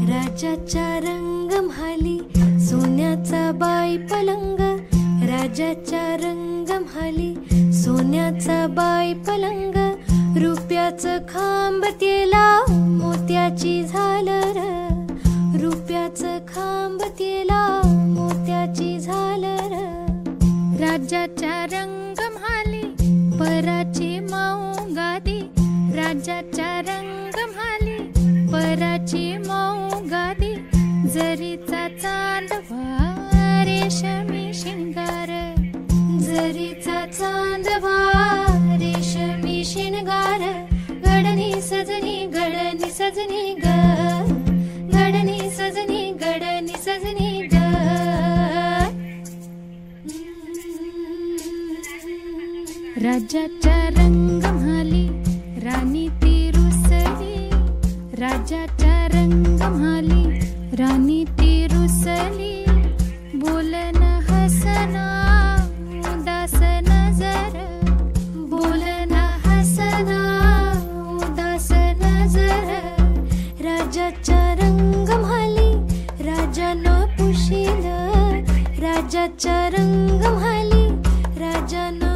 राजाच्या रंगमहाली सोन्याचा बाई पलंग, राजाच्या रंगमहाली सोन्याचा बाई पलंग, रुपयाचं खांब तेला मोत्याची झालर, रुपयाचं खांब तेला मोत्याची झालर. राजाच्या रंगमहाली पराची माऊ गादी, राजाच्या रंगमहाली पराची माऊ गादी, जरीचा चांदवा रेशमी शिंगार, जरीचा चांदवा रेशमी शिंगार, गडनी सजनी गडनी सजनी ग, गडनी सजनी गडनी सजनी ग. राजाच्या रंगमहाली राणी ती रुसली, राजाच्या रंगमहाली राणी ती रुसली, बोलन हसना उदास नजर, बोलन हसना उदास नजर. राजाच्या रंगमहाली राजानं पुशील, राजाच्या रंगमहाली राजानं